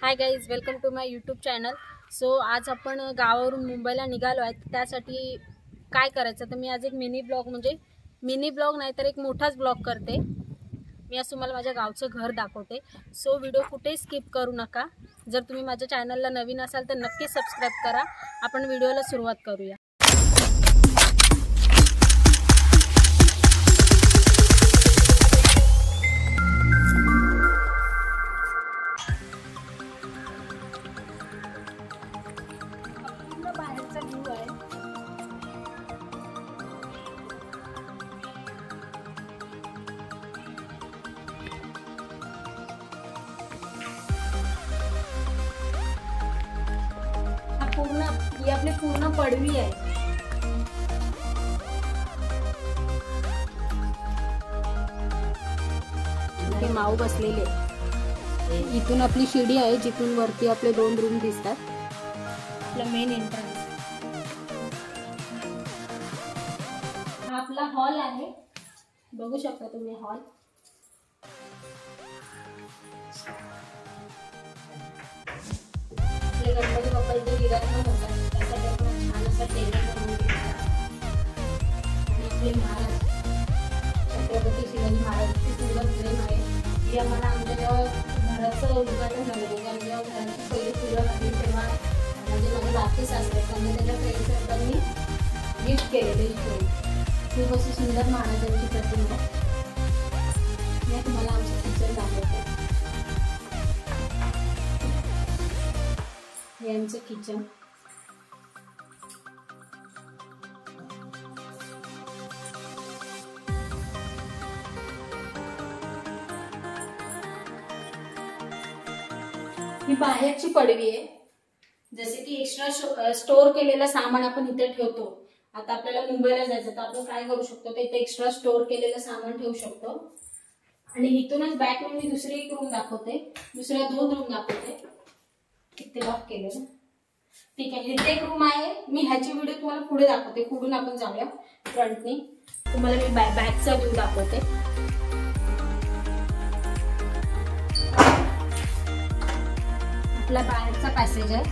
High guys, welcome to my YouTube channel. So आज आपण गावावरून मुंबईला निघालो आहे। त्यासाठी काय करायचं तर मी आज एक मिनी ब्लॉग नाही तर एक मोठाच ब्लॉग करते। मी आज तुम्हाला माझ्या गावचं घर दाखवते। सो व्हिडिओ कुठेही स्किप करू नका। जर तुम्ही माझ्या चॅनलला नवीन असाल तर नक्की सबस्क्राइब करा। आपण व्हिडिओला सुरुवात करूया। बाहेरचा व्ह्यू आहे। ही आपली पूर्ण पडवी आहे। इथे माऊ बसलेले। इथून आपली शिडी आहे जिथून वरती आपले 2 रूम दिसतात। आपला मेन एंट्रन्स हा आपला हॉल आहे। बघू शकता तुम्ही हॉल। आपले गणपती बाप्पा इथे विराजमान होतात। त्यासाठी आपण छान असा टेबल बनवून दिला। आणि आपले महाराज छत्रपती शिवाजी महाराजांची सुंदर फ्रेम आहे। ही आम्हाला आमच्या जेव्हा घराचं उद्घाटन झालं जेव्हा घराची पहिली पूजा झाली तेव्हा माझे बाकी सासरे त्यांनी त्याच्या फ्रेंड्सनी गिफ्ट केलेली फ्रेम। खूप अशी सुंदर महाराजांची प्रतिमा आहे। मी तुम्हाला आमचं किचन दाखवते। हे आमचं किचन। ही बाहेरची पडवी आहे। जसे की एक्स्ट्रा स्टोर केलेलं सामान आपण इथे ठेवतो। आता आपल्याला मुंबईला जायचं तर आपण काय करू शकतो ते इथे एक्स्ट्रा स्टोर केलेलं सामान ठेवू शकतो। आणि इथूनच बॅक मी दुसरी एक रूम दाखवते। दुसऱ्या 2 रूम दाखवते। इथे लॉक केलेलं। ठीक आहे, इथे एक रूम आहे। मी ह्याची व्हिडिओ तुम्हाला पुढे दाखवते। पुढून आपण जाऊया फ्रंटनी। तुम्हाला मी बॅकचा व्ह्यू दाखवते। आपला बाहेरचा पॅसेज आहे।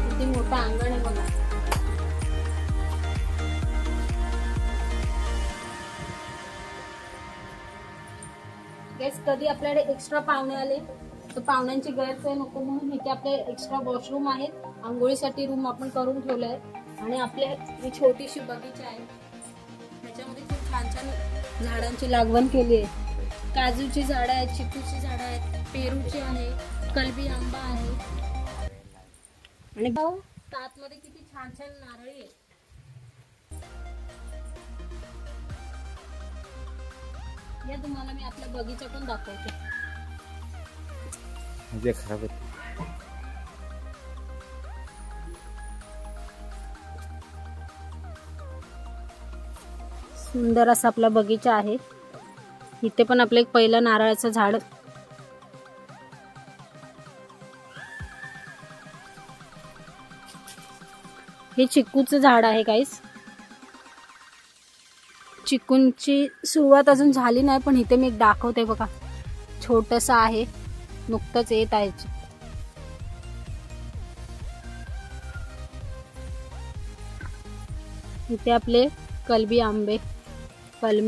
किती मोठं अंगण आहे बघा। गेस्ट कधी आपल्याकडे एक्स्ट्रा पाहुणे आले तर पाहुण्यांची गैरसोय नको म्हणून इथे आपले एक्स्ट्रा वॉशरूम आहेत। आंघोळीसाठी रूम आपण करून ठेवले आहे। आणि आपल्या ही छोटीशी बगीचा आहे। त्याच्यामध्ये खूप छान छान झाडांची लागवण केली आहे। काजूची झाडं आहेत, चिकूची झाडं आहेत, पेरूची आहे, कलबी आंबा आहे। आणि आतमध्ये किती छान छान नारळी आहेत। या तुम्हाला मी आपला बगीचा पण दाखवते। म्हणजे खराब होते। सुंदर असा आपला बगीचा आहे। इथे पण आपलं एक पहिलं नारळाचं झाड। हे चिकूचं झाड आहे गाईस। चिकूंची सुरुवात अजून झाली नाही पण इथे मी एक दाखवते बघा। छोटस आहे, नुकतंच येत आहे। इथे आपले कलमी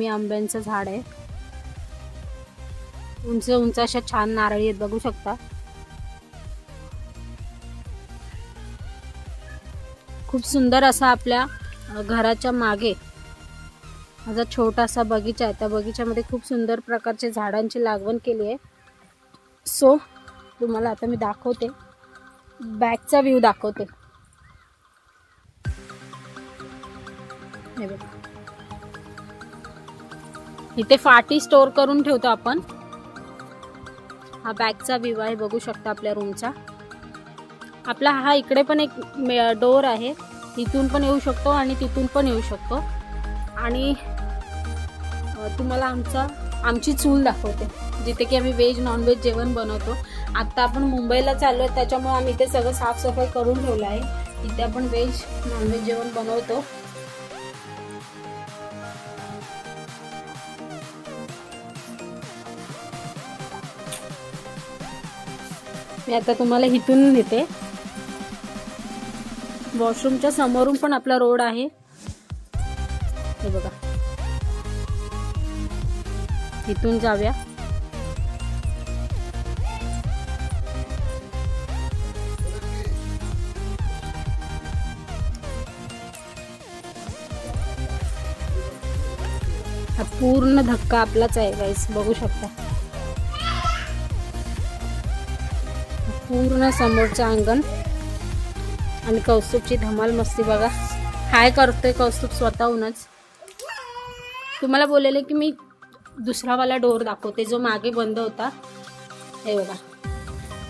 आंब्यांचं झाड आहे। उंच उंच अशा छान नारळी आहेत, बघू शकता। खूप सुंदर असा आपल्या घराच्या मागे माझा छोटासा बगीचा आहे। त्या बगीच्यामध्ये खूप सुंदर प्रकारचे झाडांची लागवण केली आहे। सो तुम्हाला आता मी दाखवते, बॅकचा व्ह्यू दाखवते। हे बघा, इथे फाटी स्टोर करून ठेवतो आपण। हा बॅकचा व्ह्यू आहे, बघू शकता आपल्या रूमचा। आपला हा इकडे पण एक डोर आहे। इथून पण येऊ शकतो आणि तिथून पण येऊ शकतो। आणि तुम्हाला आमची चूल दाखवते जिथे की आम्ही व्हेज नॉन व्हेज जेवण बनवतो। आता आपण मुंबईला चाललोय त्याच्यामुळे आम्ही इथे सगळं साफसफाई करून ठेवलं आहे। इथे आपण व्हेज नॉन व्हेज जेवण बनवतो। मी आता तुम्हाला इथून नेते. वॉशरूमच्या समोरून पण आपला रोड आहे, हे बघा. इथून जाऊया. हा पूर्ण धक्का आपलाच आहे गाईस, बघू शकता. पूर्ण समोरचं अंगण आणि कौस्तुभची धमाल मस्ती बघा. हाय करतोय कौस्तुभ स्वतःहूनच. तुम्हाला बोललेले की मी दुसरावाला डोर दाखवते जो मागे बंद होता. हे बघा,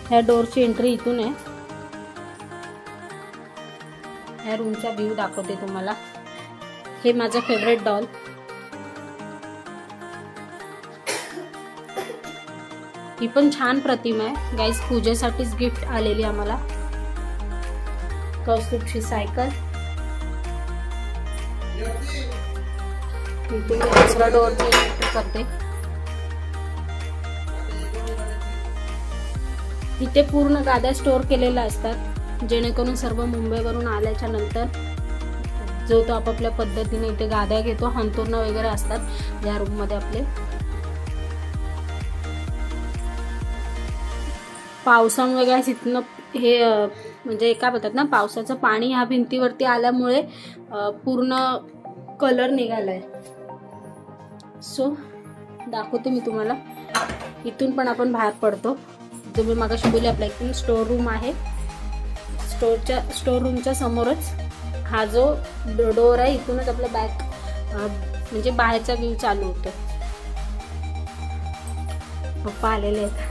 ह्या डोरची एंट्री इथून आहे. ह्या रूमचा व्ह्यू दाखवते तुम्हाला. हे माझं फेवरेट डॉल. ही पण छान प्रतिमा आहे गाईस, पूजेसाठीच गिफ्ट आलेली आम्हाला. कौस्तुभची सायकल. इथून दुसरा डोर करते. इथे पूर्ण गाद्या स्टोअर केलेल्या असतात, जेणेकरून सर्व मुंबईवरून आल्याच्या नंतर जो तो आपापल्या पद्धतीने इथे गाद्या घेतो. हंतुर्ण वगैरे असतात या रूम मध्ये आपले. पावसामुळे इथनं हे म्हणजे काय बोलतात ना, पावसाचं पाणी ह्या भिंतीवरती आल्यामुळे पूर्ण कलर निघालाय. सो दाखवते मी तुम्हाला. इथून पण आपण बाहेर पडतो. जो मी मागाशी बोलले आपला इथून स्टोर रूम आहे. स्टोर रूमच्या समोरच हा जो डोर आहे, इथूनच आपला बॅक म्हणजे बाहेरचा व्ह्यू चालू होतो. पप्पा आलेले आहेत.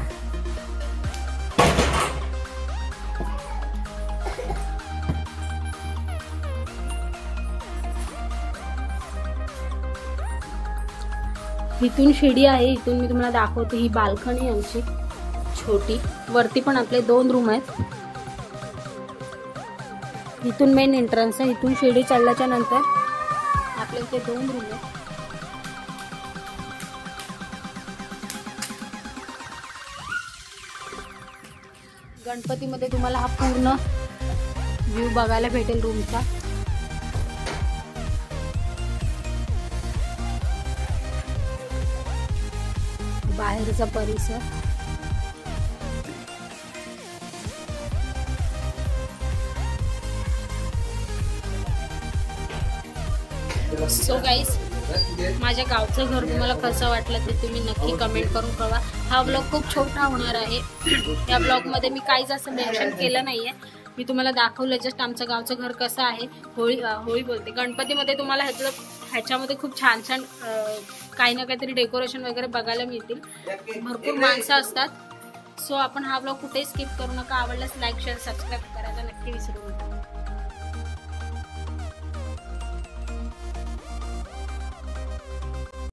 इथून शिडी आहे, इथून मी तुम्हाला दाखवते. ही बाल्कनी आमची छोटी. वरती पण आपले 2 रूम आहेत. इथून मेन एंट्रन्स आहे. इथून शिडी चढल्याच्या नंतर आपल्या इथे 2 रूम आहेत. गणपतीमध्ये तुम्हाला हा पूर्ण व्ह्यू बघायला भेटेल रूमचा. बाहेरचा परिसर. सो गाईज, माझ्या गावचं घर तुम्हाला कसं वाटलं ते तुम्ही नक्की कमेंट करून कळवा. हा ब्लॉग खूप छोटा होणार आहे. या ब्लॉगमध्ये मी काहीच असं मेन्शन केलं नाहीये. मी तुम्हाला दाखवलं जस्ट आमचं गावचं घर कसं आहे. होळी बोलते, गणपतीमध्ये तुम्हाला ह्याच्यामध्ये खूप छान छान काही ना काहीतरी डेकोरेशन वगैरे बघायला मिळतील. भरपूर माणसं असतात. सो आपण हा ब्लॉग कुठेही स्किप करू नका. आवडल्यास लाईक शेअर सबस्क्राईब करायला नक्की विसरू नका.